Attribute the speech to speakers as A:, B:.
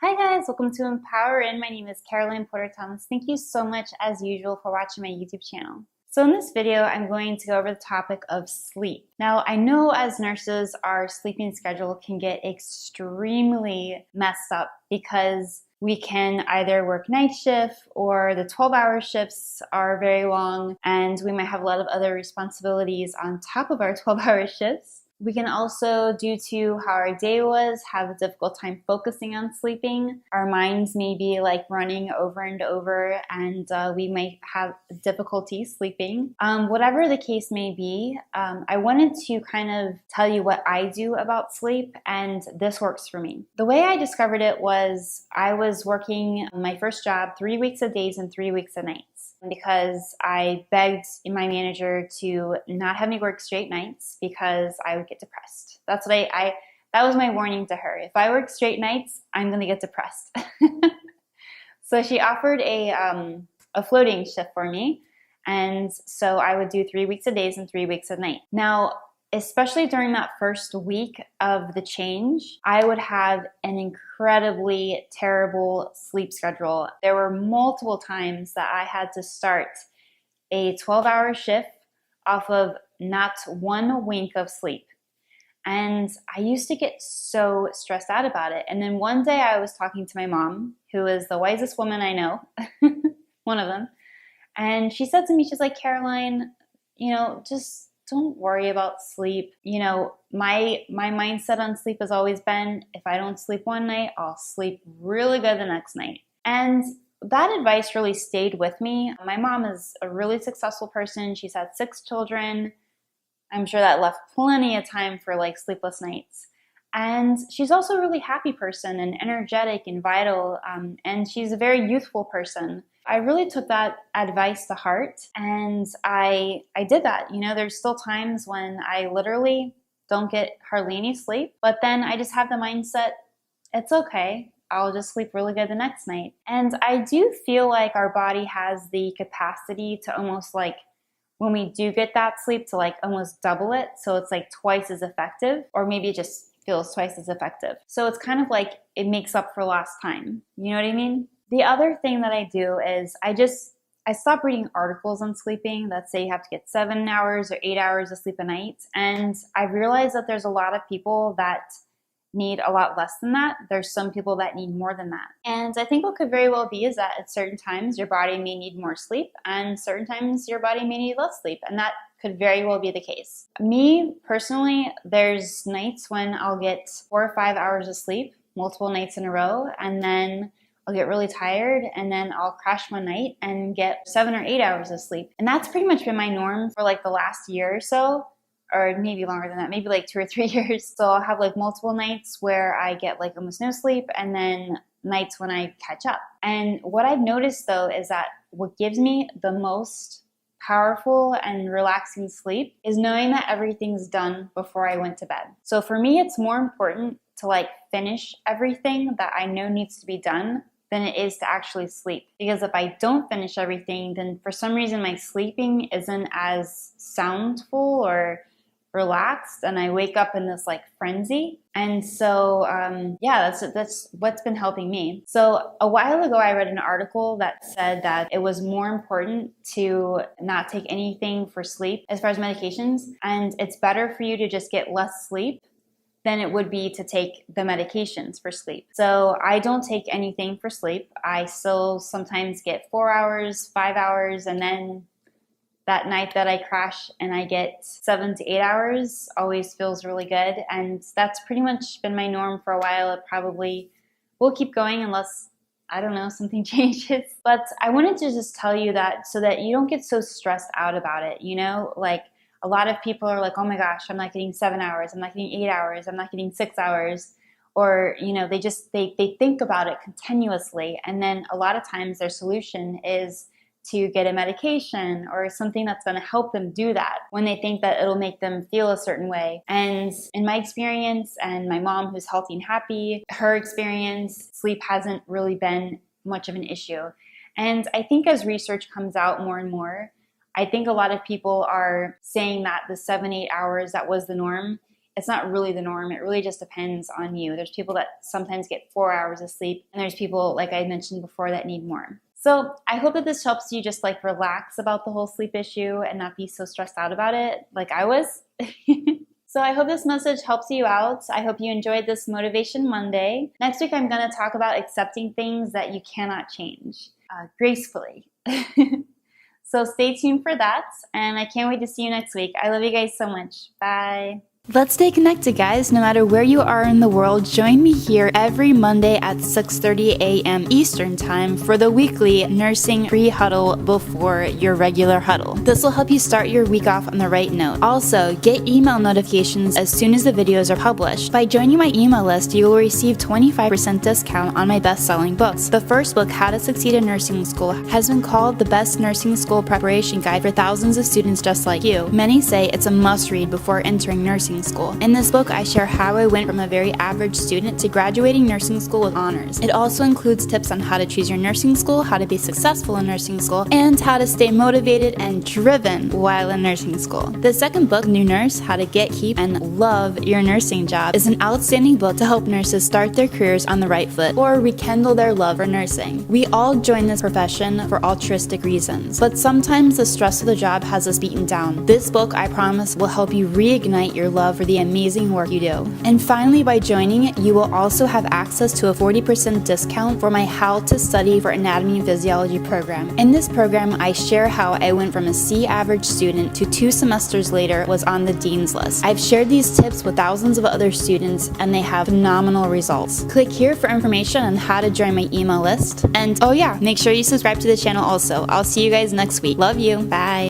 A: Hi guys, welcome to Empower In. My name is Caroline Porter Thomas. Thank you so much as usual for watching my YouTube channel. So in this video, I'm going to go over the topic of sleep. Now, I know as nurses, our sleeping schedule can get extremely messed up because we can either work night shift or the 12-hour shifts are very long and we might have a lot of other responsibilities on top of our 12-hour shifts. We can also, due to how our day was, have a difficult time focusing on sleeping. Our minds may be like running over and over and we might have difficulty sleeping. Whatever the case may be, I wanted to kind of tell you what I do about sleep, and this works for me. The way I discovered it was I was working my first job 3 weeks of days and 3 weeks of nights, because I begged my manager to not have me work straight nights because I would get depressed. That's what that was my warning to her. If I work straight nights, I'm gonna get depressed. So she offered a floating shift for me. And so I would do 3 weeks of days and 3 weeks of night. Now, especially during that first week of the change, I would have an incredibly terrible sleep schedule. There were multiple times that I had to start a 12-hour shift off of not one wink of sleep. And I used to get so stressed out about it. And then one day I was talking to my mom, who is the wisest woman I know, one of them. And she said to me, she's like, Caroline, just don't worry about sleep. My mindset on sleep has always been, if I don't sleep one night, I'll sleep really good the next night. And that advice really stayed with me. My mom is a really successful person. She's had 6 children. I'm sure that left plenty of time for like sleepless nights. And she's also a really happy person and energetic and vital. And she's a very youthful person. I really took that advice to heart, and I did that. There's still times when I literally don't get hardly any sleep, but then I just have the mindset, it's okay. I'll just sleep really good the next night. And I do feel like our body has the capacity to almost like, when we do get that sleep, to like almost double it. So it's like twice as effective, or maybe it just feels twice as effective. So it's kind of like it makes up for lost time. You know what I mean? The other thing that I do is I stop reading articles on sleeping that say you have to get 7 hours or 8 hours of sleep a night. And I realized that there's a lot of people that need a lot less than that. There's some people that need more than that. And I think what could very well be is that at certain times your body may need more sleep, and certain times your body may need less sleep. And that could very well be the case. Me personally, there's nights when I'll get 4 or 5 hours of sleep, multiple nights in a row, and then I'll get really tired, and then I'll crash one night and get 7 or 8 hours of sleep. And that's pretty much been my norm for like the last year or so, or maybe longer than that, maybe like 2 or 3 years. So I'll have like multiple nights where I get like almost no sleep, and then nights when I catch up. And what I've noticed though is that what gives me the most powerful and relaxing sleep is knowing that everything's done before I went to bed. So for me, it's more important to like finish everything that I know needs to be done than it is to actually sleep. Because if I don't finish everything, then for some reason my sleeping isn't as soundful or relaxed, and I wake up in this like frenzy. And so that's what's been helping me. So a while ago I read an article that said that it was more important to not take anything for sleep as far as medications, and it's better for you to just get less sleep than it would be to take the medications for sleep. So I don't take anything for sleep. I still sometimes get 4 hours, 5 hours, and then that night that I crash and I get 7 to 8 hours always feels really good. And that's pretty much been my norm for a while. It probably will keep going unless, I don't know, something changes. But I wanted to just tell you that so that you don't get so stressed out about it. Like a lot of people are like, oh my gosh, I'm not getting 7 hours, I'm not getting 8 hours, I'm not getting 6 hours. Or, they think about it continuously. And then a lot of times their solution is to get a medication or something that's going to help them do that when they think that it'll make them feel a certain way. And in my experience, and my mom who's healthy and happy, her experience, sleep hasn't really been much of an issue. And I think as research comes out more and more, I think a lot of people are saying that the 7, 8 hours that was the norm it's not really the norm. It really just depends on you. There's people that sometimes get 4 hours of sleep, and there's people, like I mentioned before, that need more. So I hope that this helps you just like relax about the whole sleep issue and not be so stressed out about it like I was. So I hope this message helps you out. I hope you enjoyed this Motivation Monday. Next week, I'm going to talk about accepting things that you cannot change gracefully. So stay tuned for that, and I can't wait to see you next week. I love you guys so much. Bye. Let's stay connected, guys. No matter where you are in the world, join me here every Monday at 6:30 a.m. Eastern Time for the weekly nursing pre-huddle before your regular huddle. This will help you start your week off on the right note. Also, get email notifications as soon as the videos are published. By joining my email list, you will receive 25% discount on my best-selling books. The first book, How to Succeed in Nursing School, has been called the best nursing school preparation guide for thousands of students just like you. Many say it's a must-read before entering nursing school. In this book, I share how I went from a very average student to graduating nursing school with honors. It also includes tips on how to choose your nursing school, how to be successful in nursing school, and how to stay motivated and driven while in nursing school. The second book, New Nurse, How to Get, Keep, and Love Your Nursing Job, is an outstanding book to help nurses start their careers on the right foot or rekindle their love for nursing. We all join this profession for altruistic reasons, but sometimes the stress of the job has us beaten down. This book, I promise, will help you reignite your love for the amazing work you do. And finally, by joining, you will also have access to a 40% discount for my How to Study for Anatomy and Physiology program. In this program, I share how I went from a C average student to 2 semesters later was on the dean's list. I've shared these tips with thousands of other students, and they have phenomenal results. Click here for information on how to join my email list. And oh yeah, make sure you subscribe to the channel also. I'll see you guys next week. Love you. Bye.